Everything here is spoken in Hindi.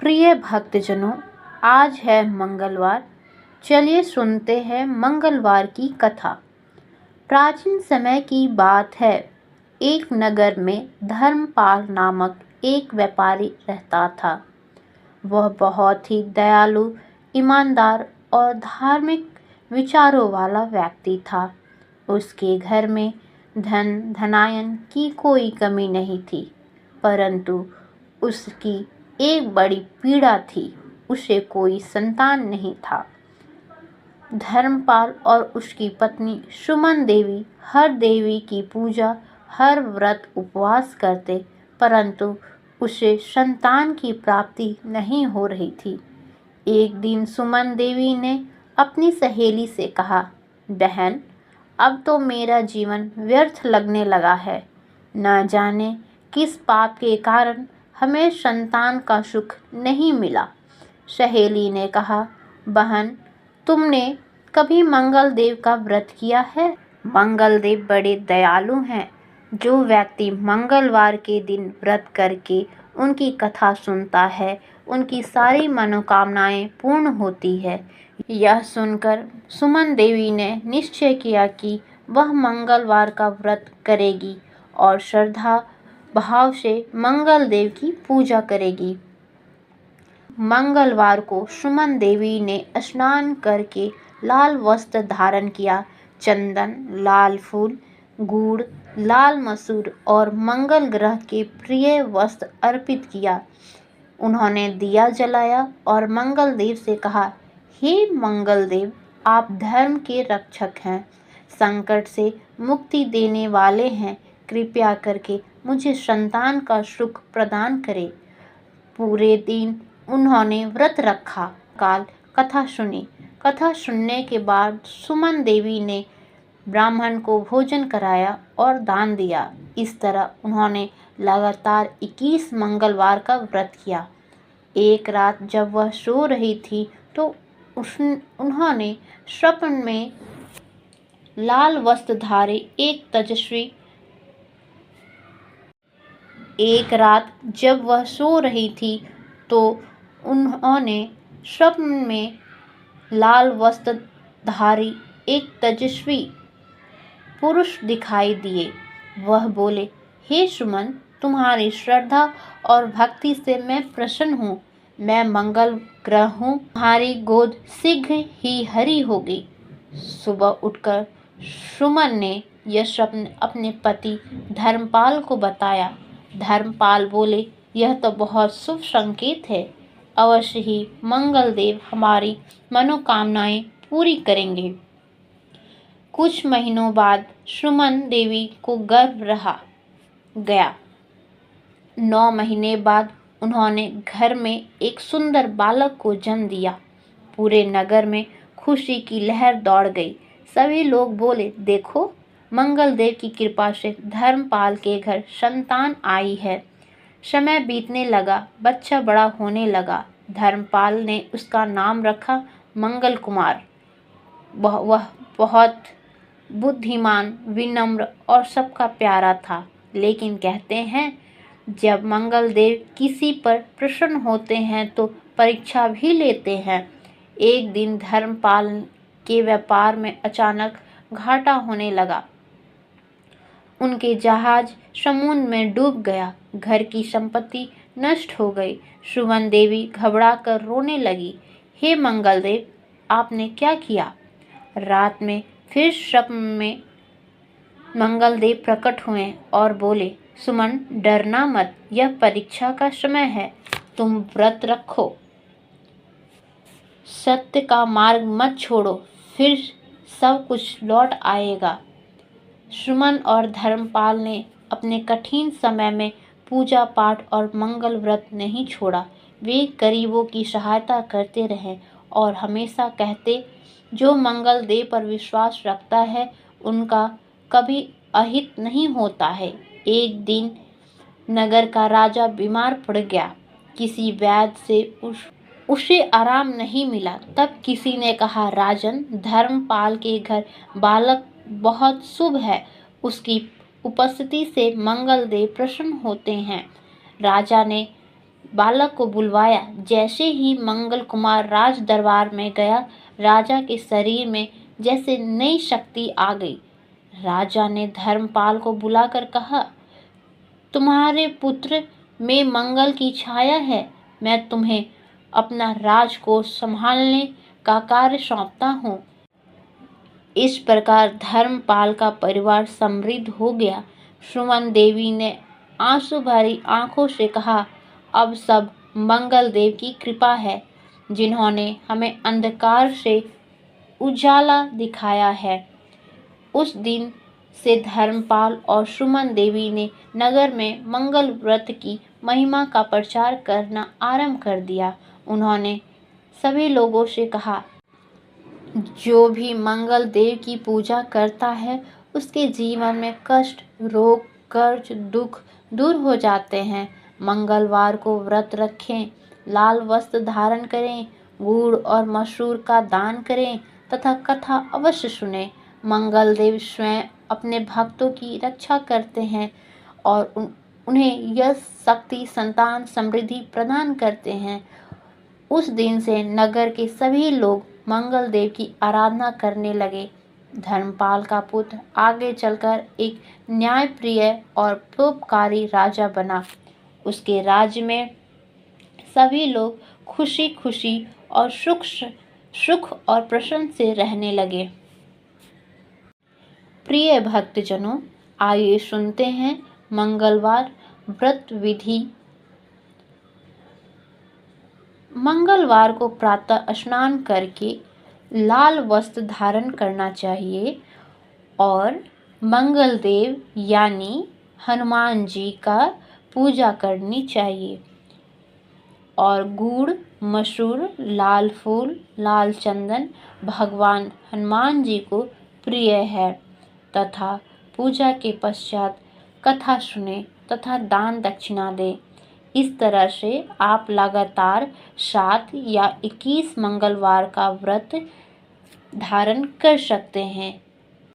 प्रिय भक्तजनों, आज है मंगलवार। चलिए सुनते हैं मंगलवार की कथा। प्राचीन समय की बात है। एक नगर में धर्मपाल नामक एक व्यापारी रहता था। वह बहुत ही दयालु, ईमानदार और धार्मिक विचारों वाला व्यक्ति था। उसके घर में धनायन की कोई कमी नहीं थी, परंतु उसकी एक बड़ी पीड़ा थी। उसे कोई संतान नहीं था। धर्मपाल और उसकी पत्नी सुमन देवी हर देवी की पूजा, हर व्रत उपवास करते, परंतु उसे संतान की प्राप्ति नहीं हो रही थी। एक दिन सुमन देवी ने अपनी सहेली से कहा, बहन, अब तो मेरा जीवन व्यर्थ लगने लगा है। न जाने किस पाप के कारण हमें संतान का सुख नहीं मिला। सहेली ने कहा, बहन, तुमने कभी मंगल देव का व्रत किया है? मंगल देव बड़े दयालु हैं। जो व्यक्ति मंगलवार के दिन व्रत करके उनकी कथा सुनता है, उनकी सारी मनोकामनाएं पूर्ण होती है। यह सुनकर सुमन देवी ने निश्चय किया कि वह मंगलवार का व्रत करेगी और श्रद्धा भाव से मंगल देव की पूजा करेगी। मंगलवार को सुमन देवी ने स्नान करके लाल वस्त्र धारण किया। चंदन, लाल फूल, गुड़, लाल मसूर और मंगल ग्रह के प्रिय वस्त्र अर्पित किया। उन्होंने दिया जलाया और मंगल देव से कहा, हे मंगल देव, आप धर्म के रक्षक हैं, संकट से मुक्ति देने वाले हैं। कृपया करके मुझे संतान का सुख प्रदान करें। पूरे दिन उन्होंने व्रत रखा, काल कथा सुनी। कथा सुनने के बाद सुमन देवी ने ब्राह्मण को भोजन कराया और दान दिया। इस तरह उन्होंने लगातार 21 मंगलवार का व्रत किया। एक रात जब वह सो रही थी तो उन्होंने स्वप्न में लाल वस्त्रधारी एक तेजस्वी पुरुष दिखाई दिए। वह बोले, हे सुमन, तुम्हारी श्रद्धा और भक्ति से मैं प्रसन्न हूँ। मैं मंगल ग्रह हूँ, तुम्हारी गोद शीघ्र ही हरी होगी। सुबह उठकर सुमन ने यह स्वप्न अपने पति धर्मपाल को बताया। धर्मपाल बोले, यह तो बहुत शुभ संकेत है। अवश्य ही मंगल देव हमारी मनोकामनाएं पूरी करेंगे। कुछ महीनों बाद सुमन देवी को गर्भ रहा गया। 9 महीने बाद उन्होंने घर में एक सुंदर बालक को जन्म दिया। पूरे नगर में खुशी की लहर दौड़ गई। सभी लोग बोले, देखो, मंगल देव की कृपा से धर्मपाल के घर संतान आई है। समय बीतने लगा, बच्चा बड़ा होने लगा। धर्मपाल ने उसका नाम रखा मंगल कुमार। वह बहुत बुद्धिमान, विनम्र और सबका प्यारा था। लेकिन कहते हैं, जब मंगल देव किसी पर प्रसन्न होते हैं तो परीक्षा भी लेते हैं। एक दिन धर्मपाल के व्यापार में अचानक घाटा होने लगा। उनके जहाज समुद्र में डूब गया। घर की संपत्ति नष्ट हो गई। सुमन देवी घबरा कर रोने लगी। हे मंगल देव, आपने क्या किया? रात में फिर स्वप्न में मंगल देव प्रकट हुए और बोले, सुमन, डरना मत, यह परीक्षा का समय है। तुम व्रत रखो, सत्य का मार्ग मत छोड़ो, फिर सब कुछ लौट आएगा। सुमन और धर्मपाल ने अपने कठिन समय में पूजा पाठ और मंगल व्रत नहीं छोड़ा। वे गरीबों की सहायता करते रहे और हमेशा कहते, जो मंगल देव पर विश्वास रखता है उनका कभी अहित नहीं होता है। एक दिन नगर का राजा बीमार पड़ गया। किसी वैद्य से उसे आराम नहीं मिला। तब किसी ने कहा, राजन, धर्मपाल के घर बालक बहुत शुभ है। उसकी उपस्थिति से मंगल देव प्रसन्न होते हैं। राजा ने बालक को बुलवाया। जैसे ही मंगल कुमार राज दरबार में गया, राजा के शरीर में जैसे नई शक्ति आ गई। राजा ने धर्मपाल को बुलाकर कहा, तुम्हारे पुत्र में मंगल की छाया है। मैं तुम्हें अपना राजकोष संभालने का कार्य सौंपता हूँ। इस प्रकार धर्मपाल का परिवार समृद्ध हो गया। सुमन देवी ने आंसू भरी आंखों से कहा, अब सब मंगल देव की कृपा है, जिन्होंने हमें अंधकार से उजाला दिखाया है। उस दिन से धर्मपाल और सुमन देवी ने नगर में मंगल व्रत की महिमा का प्रचार करना आरंभ कर दिया। उन्होंने सभी लोगों से कहा, जो भी मंगल देव की पूजा करता है, उसके जीवन में कष्ट, रोग, कर्ज, दुख दूर हो जाते हैं। मंगलवार को व्रत रखें, लाल वस्त्र धारण करें, गुड़ और मसूर का दान करें तथा कथा अवश्य सुने। मंगल देव स्वयं अपने भक्तों की रक्षा करते हैं और उन्हें यश, शक्ति, संतान, समृद्धि प्रदान करते हैं। उस दिन से नगर के सभी लोग मंगल देव की आराधना करने लगे। धर्मपाल का पुत्र आगे चलकर एक न्यायप्रिय और परोपकारी राजा बना। उसके राज्य में सभी लोग खुशी खुशी और सुख और प्रसन्न से रहने लगे। प्रिय भक्तजनों, आइए सुनते हैं मंगलवार व्रत विधि। मंगलवार को प्रातः स्नान करके लाल वस्त्र धारण करना चाहिए और मंगल देव यानी हनुमान जी का पूजा करनी चाहिए और गुड़, मसूर, लाल फूल, लाल चंदन भगवान हनुमान जी को प्रिय है तथा पूजा के पश्चात कथा सुने तथा दान दक्षिणा दें। इस तरह से आप लगातार 7 या 21 मंगलवार का व्रत धारण कर सकते हैं।